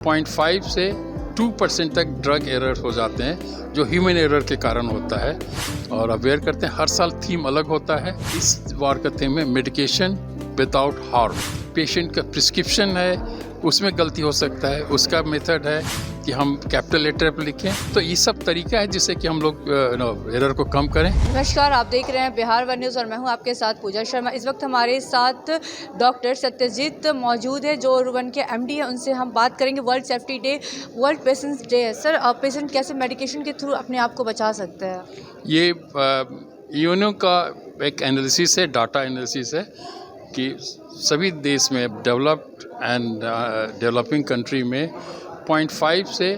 0.5 से 2% तक drug error हो जाते हैं जो ह्यूमन एरर के कारण होता है। और अवेयर करते हैं, हर साल थीम अलग होता है। इस बार का थीम है मेडिकेशन विदाउट हार्म। पेशेंट का प्रिस्क्रिप्शन है, उसमें गलती हो सकता है, उसका मेथड है कि हम कैपिटल लेटर पर लिखें। तो ये सब तरीका है जिससे कि हम लोग एरर को कम करें। नमस्कार, आप देख रहे हैं बिहार वन न्यूज़ और मैं हूं आपके साथ पूजा शर्मा। इस वक्त हमारे साथ डॉक्टर सत्यजीत मौजूद है जो रुवन के एमडी हैं। उनसे हम बात करेंगे world safety day, world patients day है। सर, पेशेंट कैसे मेडिकेशन के थ्रू अपने आप को बचा सकते हैं? ये यूनो का एक एनालिसिस है, डाटा एनालिसिस है कि सभी देश में डेवलप्ड एंड डेवलपिंग कंट्री में 0.5 से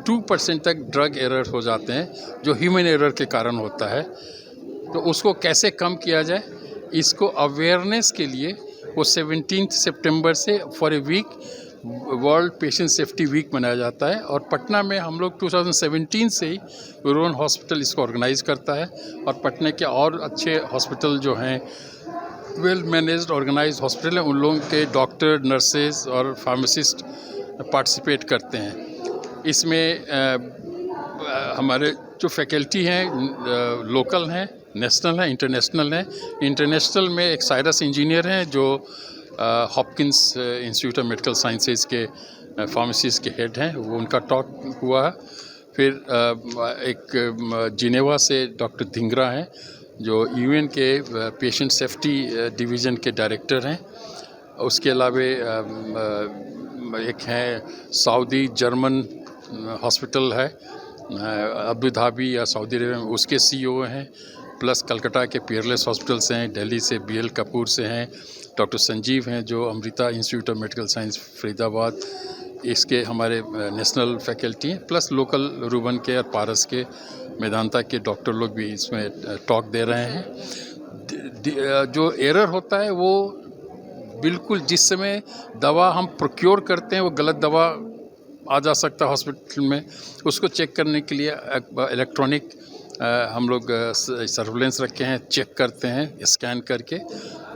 2% तक ड्रग एरर हो जाते हैं जो ह्यूमन एरर के कारण होता है। तो उसको कैसे कम किया जाए, इसको अवेयरनेस के लिए वो 17 सितंबर से for a week world patient safety week मनाया जाता है। और पटना में हम लोग 2017 से ही रुवन हॉस्पिटल इसको ऑर्गेनाइज करता है। और पटना के और अच्छे हॉस्पिटल जो हैं, वेल मैनेज्ड ऑर्गेनाइज हॉस्पिटल हैं, उन लोगों के डॉक्टर, नर्सेज और फार्मासिस्ट पार्टिसिपेट करते हैं। इसमें हमारे जो फैकल्टी हैं लोकल हैं, नेशनल हैं, इंटरनेशनल हैं। इंटरनेशनल में एक साइरस इंजीनियर हैं जो Hopkins institute of medical sciences के फार्मेसिस्ट के हेड हैं, वो उनका टॉक हुआ है। फिर एक जिनेवा से डॉक्टर धिंगरा हैं जो यूएन के पेशेंट सेफ्टी डिवीज़न के डायरेक्टर हैं। उसके अलावा एक हैं सऊदी जर्मन हॉस्पिटल है अबू धाबी या सऊदी अरेबिया में, उसके सीईओ हैं। प्लस कलकत्ता के पीयरलेस हॉस्पिटल्स हैं, दिल्ली से बीएल कपूर से हैं, डॉक्टर संजीव हैं जो Amrita institute of medical science Faridabad, इसके हमारे नेशनल फैकल्टी हैं। प्लस लोकल रुवन के और पारस के मेदांता के डॉक्टर लोग भी इसमें टॉक दे रहे हैं। जो एरर होता है वो बिल्कुल जिस समय दवा हम प्रोक्योर करते हैं वो गलत दवा आ जा सकता है हॉस्पिटल में, उसको चेक करने के लिए इलेक्ट्रॉनिक हम लोग सर्विलेंस रखे हैं, चेक करते हैं स्कैन करके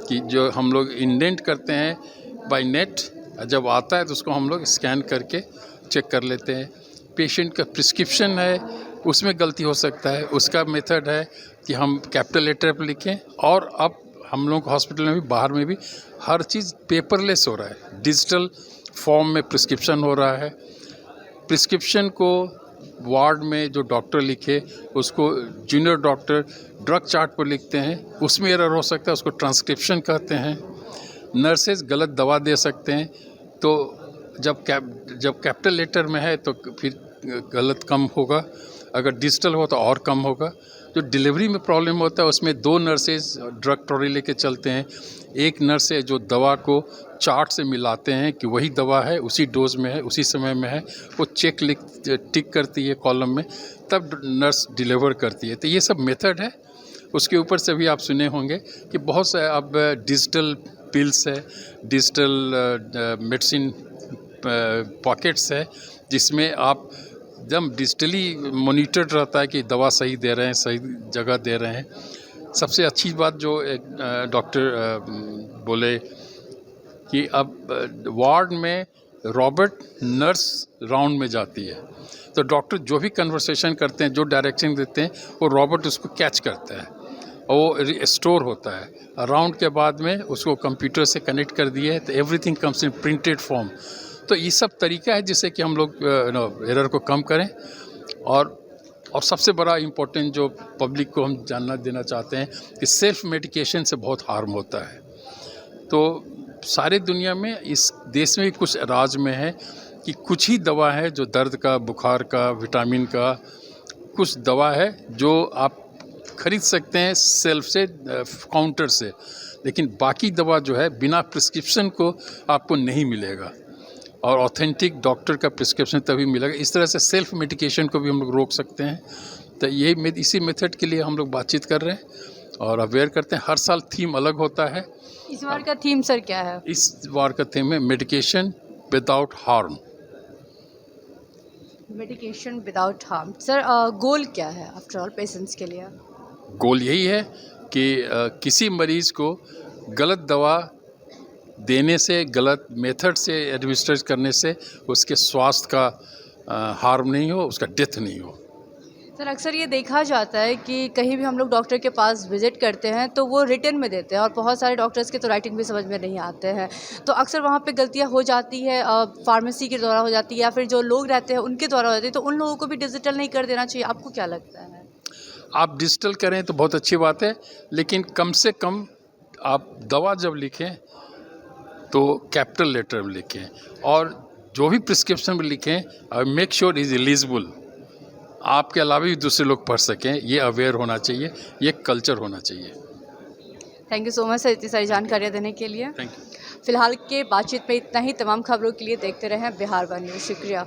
कि जो हम लोग इंडेंट करते हैं बाय नेट, जब आता है तो उसको हम लोग स्कैन करके चेक कर लेते हैं। पेशेंट का प्रिस्क्रिप्शन है, उसमें गलती हो सकता है, उसका मेथड है कि हम कैपिटल लेटर पर लिखें। और अब हम लोग हॉस्पिटल में भी, बाहर में भी हर चीज़ पेपरलेस हो रहा है, डिजिटल फॉर्म में प्रिस्क्रिप्शन हो रहा है। प्रिस्क्रिप्शन को वार्ड में जो डॉक्टर लिखे उसको जूनियर डॉक्टर ड्रग चार्ट पर लिखते हैं, उसमें एरर हो सकता है, उसको ट्रांसक्रिप्शन कहते हैं। नर्सेज गलत दवा दे सकते हैं, तो जब कैपिटल लेटर में है तो फिर गलत कम होगा, अगर डिजिटल हो तो और कम होगा। जो डिलीवरी में प्रॉब्लम होता है उसमें 2 नर्सेज ड्रग ट्रॉली लेके चलते हैं। एक नर्स है जो दवा को चार्ट से मिलाते हैं कि वही दवा है, उसी डोज में है, उसी समय में है, वो टिक करती है कॉलम में, तब नर्स डिलीवर करती है। तो ये सब मेथड है। उसके ऊपर से भी आप सुने होंगे कि बहुत से अब डिजिटल पिल्स है, डिजिटल मेडिसिन पॉकेट्स है, जिसमें आप एकदम डिजिटली मॉनिटर्ड रहता है कि दवा सही दे रहे हैं, सही जगह दे रहे हैं। सबसे अच्छी बात जो एक डॉक्टर बोले कि अब वार्ड में रॉबोट नर्स राउंड में जाती है, तो डॉक्टर जो भी कन्वर्सेशन करते हैं, जो डायरेक्शन देते हैं, वो रॉबोट उसको कैच करता है और वो स्टोर होता है। राउंड के बाद में उसको कंप्यूटर से कनेक्ट कर दिए तो everything comes in printed form. तो ये सब तरीका है जिससे कि हम लोग एरर को कम करें। और सबसे बड़ा इम्पोर्टेंट जो पब्लिक को हम जानना देना चाहते हैं कि सेल्फ मेडिकेशन से बहुत हार्म होता है। तो सारे दुनिया में, इस देश में भी कुछ राज्य में है कि कुछ ही दवा है जो दर्द का, बुखार का, विटामिन का, कुछ दवा है जो आप खरीद सकते हैं सेल्फ से, काउंटर से, लेकिन बाकी दवा जो है बिना प्रिस्क्रिप्शन को आपको नहीं मिलेगा और ऑथेंटिक डॉक्टर का प्रिस्क्रिप्शन तभी मिलेगा। इस तरह से सेल्फ मेडिकेशन को भी हम लोग रोक सकते हैं। तो ये इसी मेथड के लिए हम लोग बातचीत कर रहे हैं और अवेयर करते हैं। हर साल थीम अलग होता है। इस बार का थीम सर क्या है? इस बार का थीम है medication without harm. Medication without harm. Sir, goal क्या है आफ्टर ऑल पेशेंट्स के लिए? गोल यही है कि किसी मरीज़ को गलत दवा देने से, गलत मेथड से एडमिनिस्ट्रेट करने से उसके स्वास्थ्य का हार्म नहीं हो, उसका डेथ नहीं हो। सर अक्सर ये देखा जाता है कि कहीं भी हम लोग डॉक्टर के पास विजिट करते हैं तो वो रिटन में देते हैं और बहुत सारे डॉक्टर्स के तो राइटिंग भी समझ में नहीं आते हैं, तो अक्सर वहाँ पे गलतियाँ हो जाती है, फार्मेसी के द्वारा हो जाती है या फिर जो लोग रहते हैं उनके द्वारा हो जाती है, तो उन लोगों को भी डिजिटल नहीं कर देना चाहिए, आपको क्या लगता है? आप डिजिटल करें तो बहुत अच्छी बात है, लेकिन कम से कम आप दवा जब लिखें तो कैपिटल लेटर में लिखें, और जो भी प्रिस्क्रिप्शन में लिखें मेक श्योर इज़ एलिजिबल, आपके अलावा भी दूसरे लोग पढ़ सकें, ये अवेयर होना चाहिए, ये कल्चर होना चाहिए। Thank you so much sir इतनी सारी जानकारियाँ देने के लिए। Thank you. फिलहाल के बातचीत में इतना ही। तमाम खबरों के लिए देखते रहें बिहार वन न्यूज़। शुक्रिया।